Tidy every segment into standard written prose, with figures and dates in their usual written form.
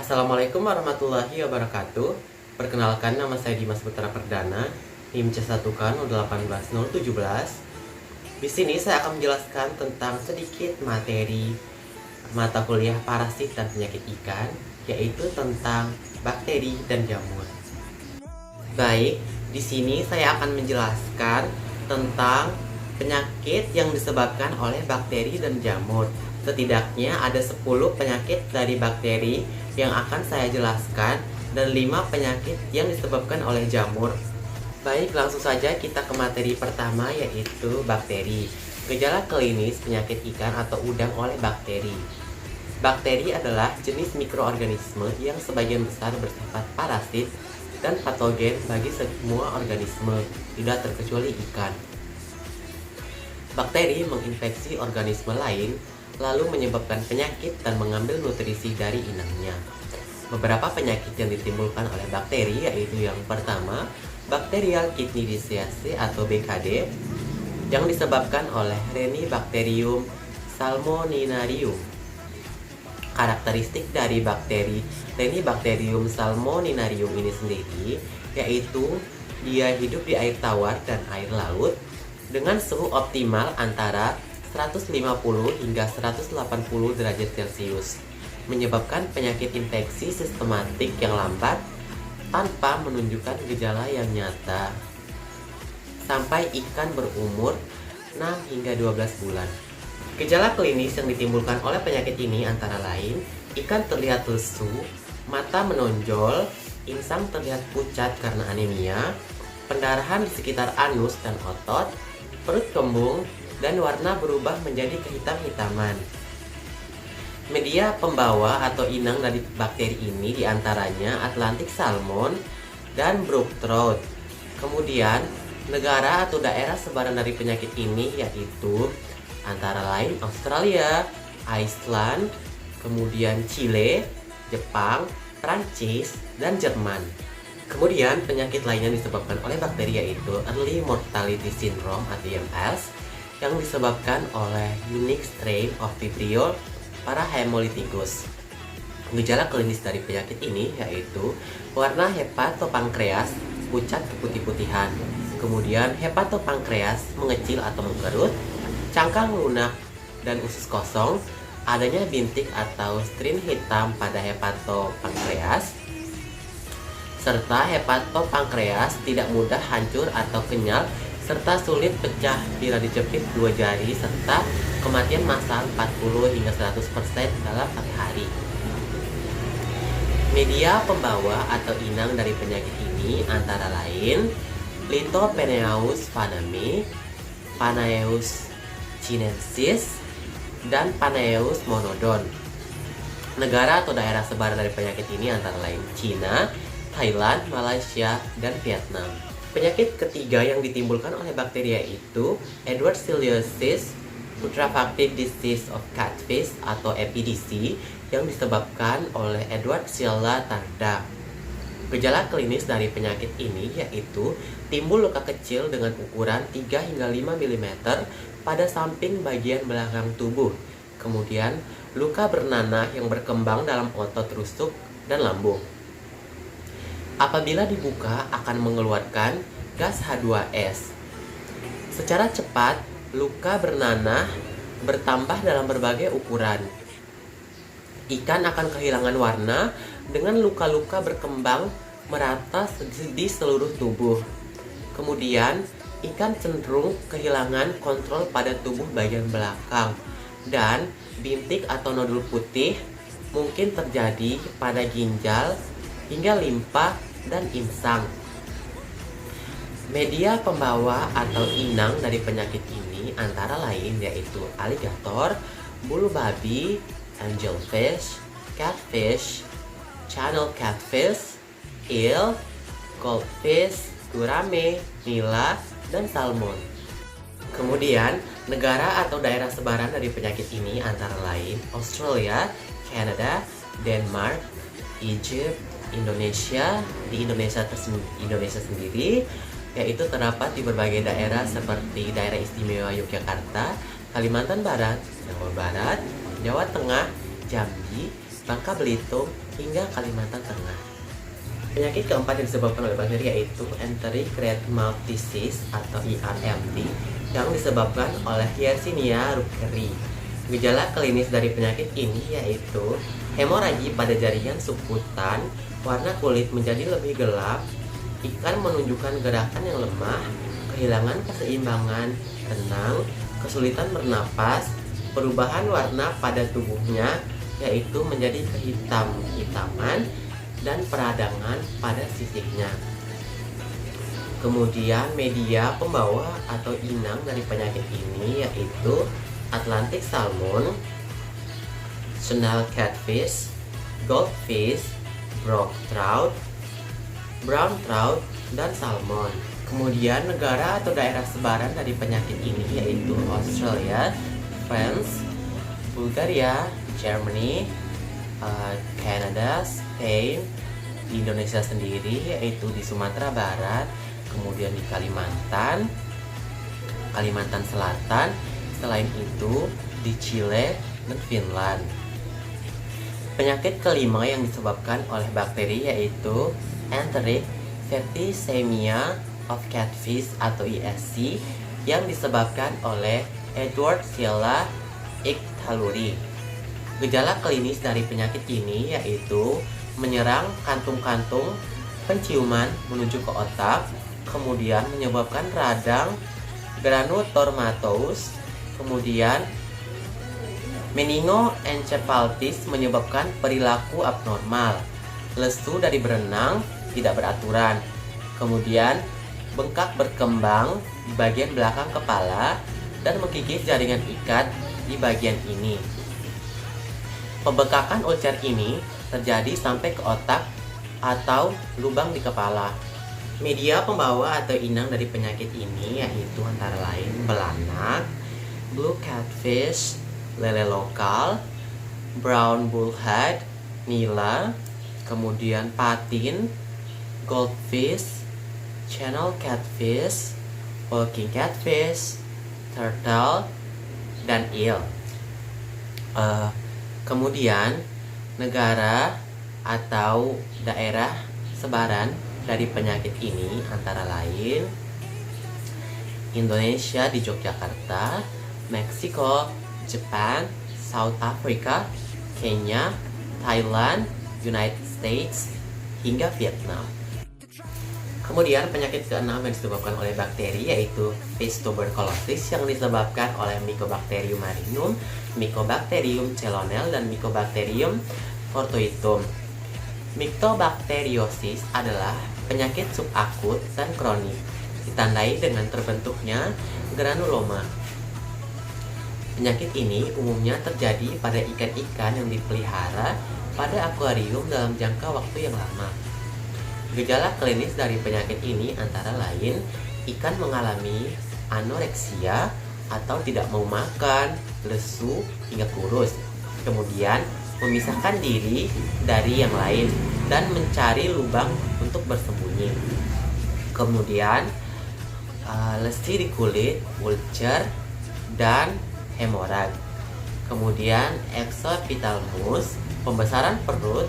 Assalamualaikum warahmatullahi wabarakatuh. Perkenalkan, nama saya Dimas Putra Perdana, NIM C1K0180117. Di sini saya akan menjelaskan tentang sedikit materi mata kuliah parasit dan penyakit ikan, yaitu tentang bakteri dan jamur. Baik, di sini saya akan menjelaskan tentang penyakit yang disebabkan oleh bakteri dan jamur. Setidaknya ada 10 penyakit dari bakteri yang akan saya jelaskan dan 5 penyakit yang disebabkan oleh jamur. Baik, langsung saja kita ke materi pertama, yaitu bakteri. Gejala klinis penyakit ikan atau udang oleh bakteri. Bakteri adalah jenis mikroorganisme yang sebagian besar bersifat parasit dan patogen bagi semua organisme, tidak terkecuali ikan. Bakteri menginfeksi organisme lain, lalu menyebabkan penyakit dan mengambil nutrisi dari inangnya. Beberapa penyakit yang ditimbulkan oleh bakteri yaitu yang pertama, Bacterial Kidney Disease atau BKD, yang disebabkan oleh Renibacterium salmoninarium. Karakteristik dari bakteri Renibacterium salmoninarium ini sendiri yaitu dia hidup di air tawar dan air laut dengan suhu optimal antara 150 hingga 180 derajat Celcius, menyebabkan penyakit infeksi sistematik yang lambat tanpa menunjukkan gejala yang nyata sampai ikan berumur 6 hingga 12 bulan. Gejala klinis yang ditimbulkan oleh penyakit ini antara lain ikan terlihat lesu, mata menonjol, insang terlihat pucat karena anemia, pendarahan di sekitar anus dan otot, perut kembung, dan warna berubah menjadi kehitam-hitaman. Media pembawa atau inang dari bakteri ini diantaranya Atlantic salmon dan brook trout. Kemudian, negara atau daerah sebaran dari penyakit ini yaitu antara lain Australia, Iceland, kemudian Chile, Jepang, Prancis, dan Jerman. Kemudian, penyakit lainnya disebabkan oleh bakteri yaitu Early Mortality Syndrome atau EMS, yang disebabkan oleh unique strain of Vibrio parahemolyticus. Gejala klinis dari penyakit ini yaitu warna hepatopankreas pucat keputih-putihan, kemudian hepatopankreas mengecil atau mengkerut, cangkang lunak dan usus kosong, adanya bintik atau strin hitam pada hepatopankreas, serta hepatopankreas tidak mudah hancur atau kenyal, serta sulit pecah bila dijepit 2 jari, serta kematian massal 40 hingga 100% dalam 4 hari. Media pembawa atau inang dari penyakit ini antara lain Lithopeneus panami, Panaeus chinensis, dan Panaeus monodon. Negara atau daerah sebaran dari penyakit ini antara lain Cina, Thailand, Malaysia, dan Vietnam. Penyakit ketiga yang ditimbulkan oleh bakteri yaitu Edwardsieliosis putrefactive disease of catfish atau EPDC, yang disebabkan oleh Edwardsiella tarda. Gejala klinis dari penyakit ini yaitu timbul luka kecil dengan ukuran 3 hingga 5 mm pada samping bagian belakang tubuh. Kemudian luka bernanah yang berkembang dalam otot rusuk dan lambung. Apabila dibuka akan mengeluarkan gas H2S. Secara cepat, luka bernanah bertambah dalam berbagai ukuran. Ikan akan kehilangan warna dengan luka-luka berkembang merata di seluruh tubuh. Kemudian, ikan cenderung kehilangan kontrol pada tubuh bagian belakang dan bintik atau nodul putih mungkin terjadi pada ginjal hingga limpa dan insang. Media pembawa atau inang dari penyakit ini antara lain yaitu aligator, bulu babi, angelfish, catfish, channel catfish, eel, goldfish, gurame, nila, dan salmon. Kemudian, negara atau daerah sebaran dari penyakit ini antara lain Australia, Canada, Denmark, Egypt, Indonesia. Di Indonesia sendiri yaitu terdapat di berbagai daerah seperti daerah istimewa Yogyakarta, Kalimantan Barat, Jawa Barat, Jawa Tengah, Jambi, Bangka Belitung, hingga Kalimantan Tengah. Penyakit keempat yang disebabkan oleh bakteri yaitu Enteric Red Mouth Disease atau ERMD yang disebabkan oleh Yersinia rukeri. Gejala klinis dari penyakit ini yaitu hemoragi pada jaringan subkutan, warna kulit menjadi lebih gelap, ikan menunjukkan gerakan yang lemah, kehilangan keseimbangan, tenang, kesulitan bernapas, perubahan warna pada tubuhnya yaitu menjadi kehitam-hitaman, dan peradangan pada sisiknya. Kemudian media pembawa atau inang dari penyakit ini yaitu Atlantic salmon, Channel catfish, goldfish, brook trout, brown trout, dan salmon. Kemudian negara atau daerah sebaran dari penyakit ini yaitu Australia, France, Bulgaria, Germany, Canada, Spain, di Indonesia sendiri yaitu di Sumatera Barat, kemudian di Kalimantan Selatan, selain itu di Chile dan Finland. Penyakit kelima yang disebabkan oleh bakteri yaitu Enteric Septicemia of Catfish atau ESC yang disebabkan oleh Edwardsia ichthyoluri. Gejala klinis dari penyakit ini yaitu menyerang kantung-kantung penciuman menuju ke otak, kemudian menyebabkan radang granulomatous, kemudian meningoencephalitis menyebabkan perilaku abnormal, lesu dari berenang tidak beraturan, kemudian bengkak berkembang di bagian belakang kepala dan menggigit jaringan ikat di bagian ini. Pembengkakan ulcer ini terjadi sampai ke otak atau lubang di kepala. Media pembawa atau inang dari penyakit ini yaitu antara lain belanak, blue catfish, lele lokal, brown bullhead, nila, kemudian patin, goldfish, channel catfish, walking catfish, turtle, dan eel. Kemudian negara atau daerah sebaran dari penyakit ini antara lain Indonesia di Yogyakarta, Meksiko, Jepang, South Africa, Kenya, Thailand, United States, hingga Vietnam. Kemudian penyakit keenam yang disebabkan oleh bakteri yaitu fish tuberculosis yang disebabkan oleh Mycobacterium marinum, Mycobacterium celonel, dan Mycobacterium fortuitum. Mycobacteriosis adalah penyakit subakut dan kronik, ditandai dengan terbentuknya granuloma. Penyakit ini umumnya terjadi pada ikan-ikan yang dipelihara pada akuarium dalam jangka waktu yang lama. Gejala klinis dari penyakit ini antara lain ikan mengalami anoreksia atau tidak mau makan, lesu, hingga kurus. Kemudian memisahkan diri dari yang lain dan mencari lubang untuk bersembunyi. Kemudian lesi di kulit, ulcer, dan hemorag. Kemudian exophthalmos, pembesaran perut,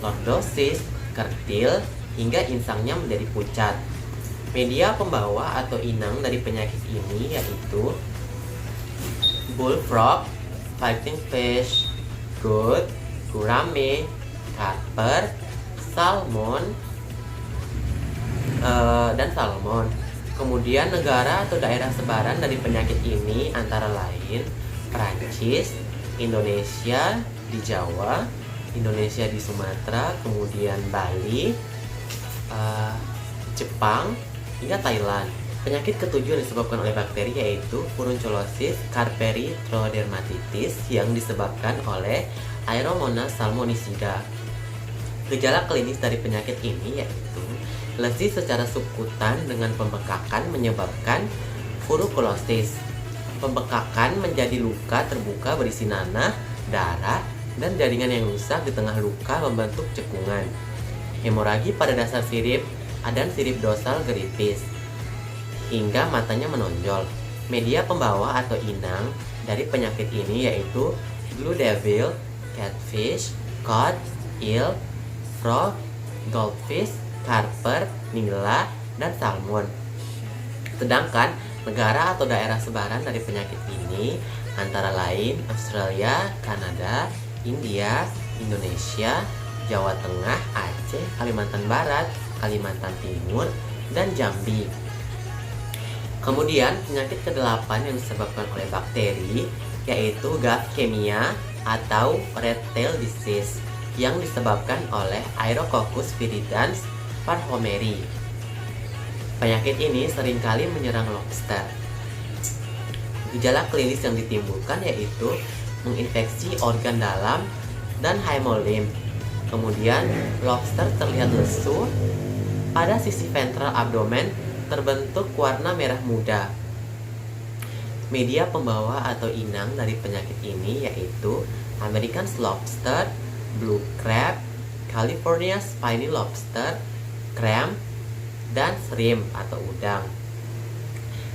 lordosis, kertil, hingga insangnya menjadi pucat. Media pembawa atau inang dari penyakit ini yaitu bullfrog, fighting fish, good, gurame, carper, salmon, dan salmon. Kemudian negara atau daerah sebaran dari penyakit ini antara lain Prancis, Indonesia di Jawa, Indonesia di Sumatera, kemudian Bali, Jepang, hingga Thailand. Penyakit ketujuh yang disebabkan oleh bakteri yaitu Furunculosis carperitrodermatitis yang disebabkan oleh Aeromonas salmonicida. Gejala klinis dari penyakit ini yaitu lesi secara subkutan dengan pembekakan menyebabkan furukulosis. Pembekakan menjadi luka terbuka berisi nanah, darah, dan jaringan yang rusak di tengah luka membentuk cekungan. Hemoragi pada dasar sirip dan sirip dorsal geripis hingga matanya menonjol. Media pembawa atau inang dari penyakit ini yaitu blue devil, catfish, cod, eel, frog, goldfish, karper, nila, dan salmon. Sedangkan negara atau daerah sebaran dari penyakit ini antara lain Australia, Kanada, India, Indonesia, Jawa Tengah, Aceh, Kalimantan Barat, Kalimantan Timur, dan Jambi. Kemudian penyakit ke-8 yang disebabkan oleh bakteri yaitu Gavkemia atau red tail disease yang disebabkan oleh Aerococcus viridans parhomeri. Penyakit ini seringkali menyerang lobster. Gejala klinis yang ditimbulkan yaitu menginfeksi organ dalam dan hemolimf. Kemudian lobster terlihat lesu. Pada sisi ventral abdomen terbentuk warna merah muda. Media pembawa atau inang dari penyakit ini yaitu American lobster, blue crab, California spiny lobster, clam, dan shrimp atau udang.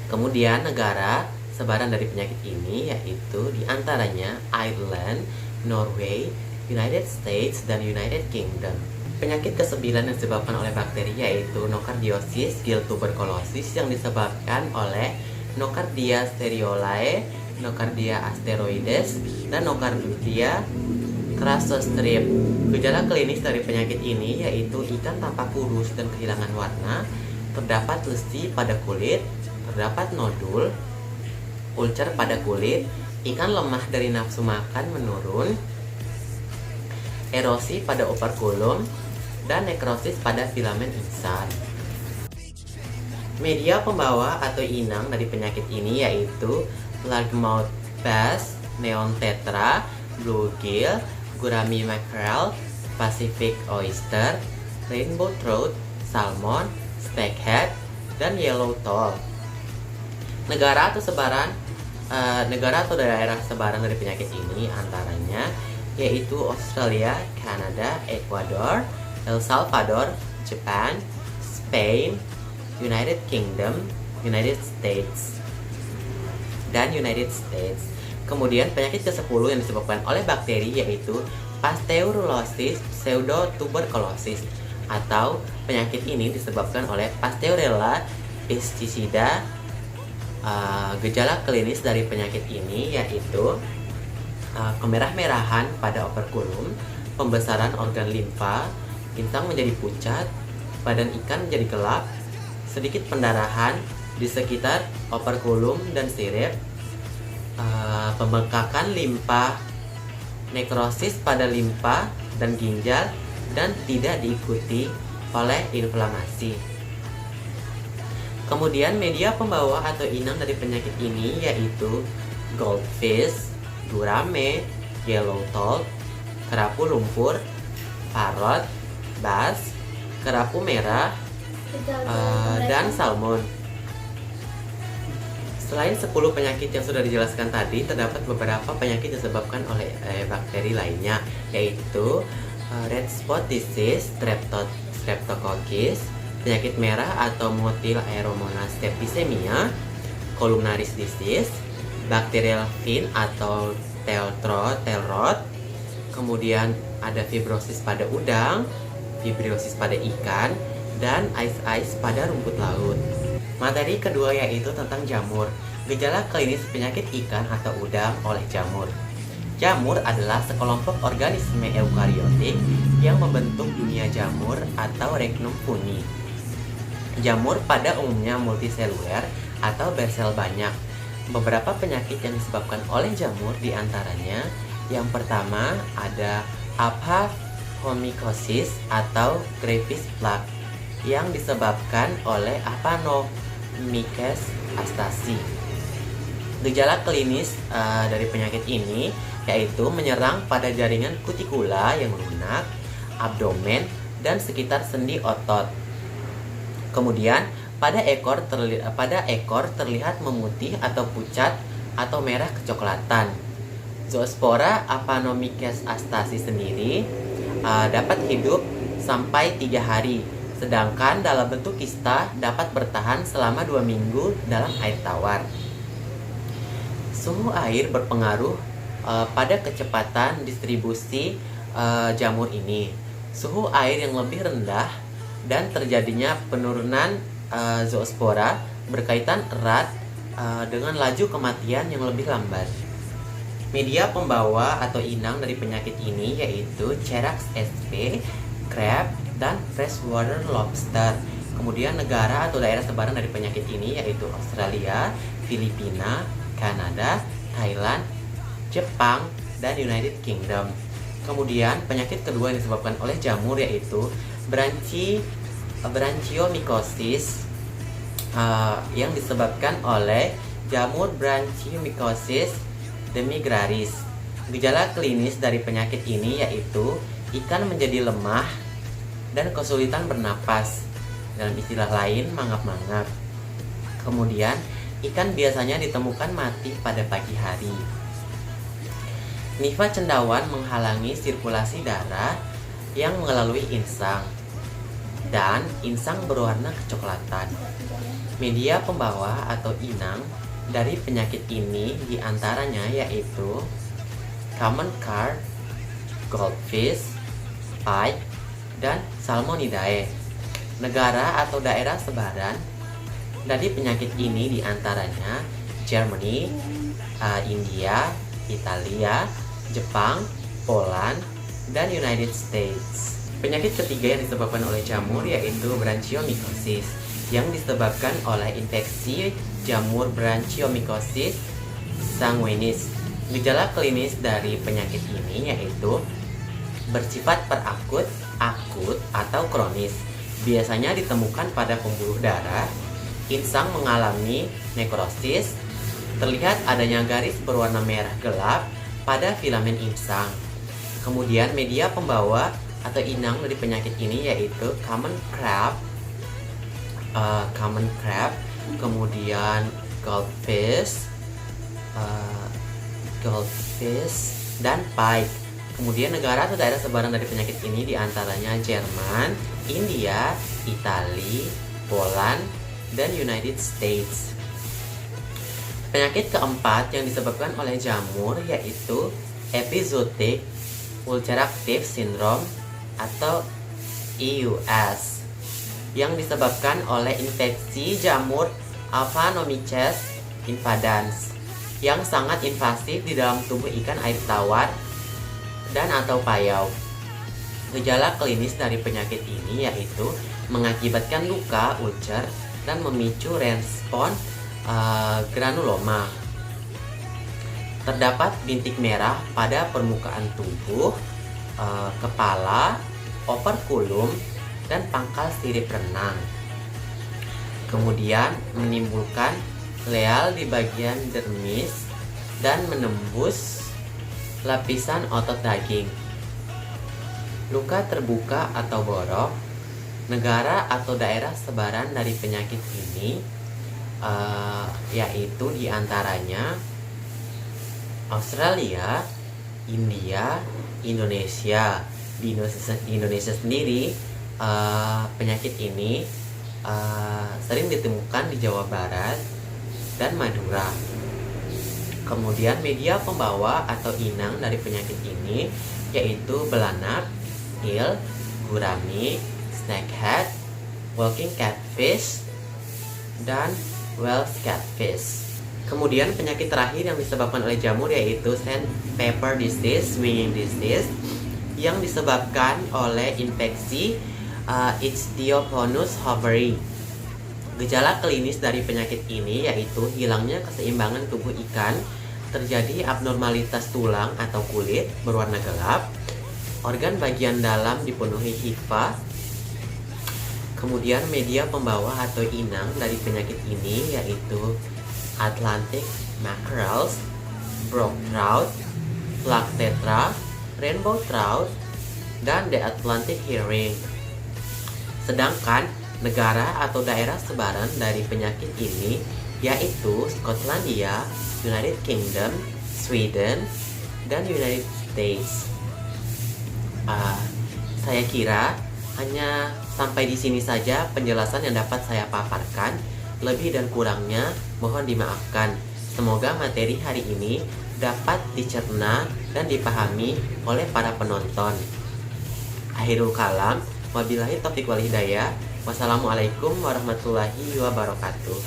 Kemudian negara sebaran dari penyakit ini yaitu diantaranya Ireland, Norway, United States, dan United Kingdom. Penyakit ke-9 yang disebabkan oleh bakteri yaitu Nocardiosis gill tuberculosis yang disebabkan oleh Nocardia seriolae, Nocardia asteroides, dan Nocardia crassostrip. Gejala klinis dari penyakit ini yaitu ikan tampak kurus dan kehilangan warna, terdapat lesi pada kulit, terdapat nodul, ulcer pada kulit, ikan lemah dari nafsu makan menurun, erosi pada operkulum, dan nekrosis pada filamen insan. Media pembawa atau inang dari penyakit ini yaitu largemouth bass, neon tetra, bluegill, gurami mackerel, Pacific oyster, rainbow trout, salmon, snakehead, dan yellow tall. Negara atau daerah sebaran dari penyakit ini antaranya yaitu Australia, Kanada, Ecuador, El Salvador, Jepang, Spain, United Kingdom, United States, dan United States. Kemudian penyakit ke-10 yang disebabkan oleh bakteri yaitu Pasteurellosis pseudotuberculosis atau penyakit ini disebabkan oleh Pasteurella pesticida. Gejala klinis dari penyakit ini yaitu kemerah-merahan pada operkulum, pembesaran organ limfa, insang menjadi pucat, badan ikan menjadi gelap, sedikit pendarahan di sekitar operkulum dan sirip, pembengkakan limpa, nekrosis pada limpa dan ginjal, dan tidak diikuti oleh inflamasi. Kemudian media pembawa atau inang dari penyakit ini yaitu goldfish, gurame, yellow tall, kerapu lumpur, parrot, bass, kerapu merah, dan salmon. Selain 10 penyakit yang sudah dijelaskan tadi, terdapat beberapa penyakit disebabkan oleh bakteri lainnya, yaitu red spot disease, streptococcus, penyakit merah atau motil Aeromonas septicemia, columnaris disease, bacterial fin atau tail rot, kemudian ada fibrosis pada udang, fibrosis pada ikan, dan ice pada rumput laut. Materi kedua yaitu tentang jamur. Gejala klinis penyakit ikan atau udang oleh jamur. Jamur adalah sekelompok organisme eukariotik yang membentuk dunia jamur atau regnum fungi. Jamur pada umumnya multiseluler atau bersel banyak. Beberapa penyakit yang disebabkan oleh jamur diantaranya yang pertama ada aphomycosis atau Gravis plague yang disebabkan oleh Aphanomyces astasi. Gejala klinis dari penyakit ini yaitu menyerang pada jaringan kutikula yang lunak, abdomen, dan sekitar sendi otot. Kemudian pada ekor terlihat memutih atau pucat atau merah kecoklatan. Zoospora Aphanomyces astasi sendiri dapat hidup sampai 3 hari, sedangkan dalam bentuk kista dapat bertahan selama 2 minggu dalam air tawar. Suhu air berpengaruh pada kecepatan distribusi jamur ini. Suhu air yang lebih rendah dan terjadinya penurunan zoospora berkaitan erat dengan laju kematian yang lebih lambat. Media pembawa atau inang dari penyakit ini yaitu Cherax sp, crab, dan freshwater lobster. Kemudian negara atau daerah sebaran dari penyakit ini yaitu Australia, Filipina, Kanada, Thailand, Jepang, dan United Kingdom. Kemudian penyakit kedua yang disebabkan oleh jamur yaitu branchiomycosis yang disebabkan oleh jamur Branchiomycosis demigraris. Gejala klinis dari penyakit ini yaitu ikan menjadi lemah dan kesulitan bernapas. Dalam istilah lain, mangap-mangap. Kemudian, ikan biasanya ditemukan mati pada pagi hari. Nifa cendawan menghalangi sirkulasi darah yang melalui insang, dan insang berwarna kecoklatan. Media pembawa atau inang dari penyakit ini diantaranya yaitu common carp, goldfish, pike, dan salmonidae. Negara atau daerah sebaran dari penyakit ini diantaranya Germany, India, Italia, Jepang, Poland, dan United States. Penyakit ketiga yang disebabkan oleh jamur yaitu branchiomycosis yang disebabkan oleh infeksi jamur Branchiomycosis sanguinis. Gejala klinis dari penyakit ini yaitu bersifat perakut, akut, atau kronis. Biasanya ditemukan pada pembuluh darah. Insang mengalami nekrosis. Terlihat adanya garis berwarna merah gelap pada filamen insang. Kemudian media pembawa atau inang dari penyakit ini yaitu common crab, kemudian goldfish, dan pike. Kemudian negara atau daerah sebaran dari penyakit ini diantaranya Jerman, India, Italia, Poland, dan United States. Penyakit keempat yang disebabkan oleh jamur yaitu epizootic ulceractive syndrome atau EUS yang disebabkan oleh infeksi jamur Aphanomyces invadans yang sangat invasif di dalam tubuh ikan air tawar dan atau payau. Gejala klinis dari penyakit ini yaitu mengakibatkan luka, ulcer, dan memicu respon granuloma. Terdapat bintik merah pada permukaan tubuh, kepala, operkulum, dan pangkal sirip renang. Kemudian menimbulkan leal di bagian dermis dan menembus lapisan otot daging. Luka terbuka atau borok. Negara atau daerah sebaran dari penyakit ini yaitu diantaranya Australia, India, Indonesia. Di Indonesia sendiri penyakit ini sering ditemukan di Jawa Barat dan Madura. Kemudian media pembawa atau inang dari penyakit ini yaitu belanak, eel, gurami, snakehead, walking catfish, dan Welsh catfish. Kemudian penyakit terakhir yang disebabkan oleh jamur yaitu sandpaper disease, winging disease, yang disebabkan oleh infeksi Ichthyophonus hoveri. Gejala klinis dari penyakit ini yaitu hilangnya keseimbangan tubuh ikan, terjadi abnormalitas tulang atau kulit berwarna gelap, organ bagian dalam dipenuhi hifa. Kemudian media pembawa atau inang dari penyakit ini yaitu Atlantic mackerels, brook trout, black tetra, rainbow trout, dan the Atlantic herring. Sedangkan negara atau daerah sebaran dari penyakit ini yaitu Skotlandia, United Kingdom, Sweden, dan United States. Saya kira hanya sampai di sini saja penjelasan yang dapat saya paparkan. Lebih dan kurangnya mohon dimaafkan. Semoga materi hari ini dapat dicerna dan dipahami oleh para penonton. Akhirul kalam, wabillahi taufiq wal hidayah. Wassalamualaikum warahmatullahi wabarakatuh.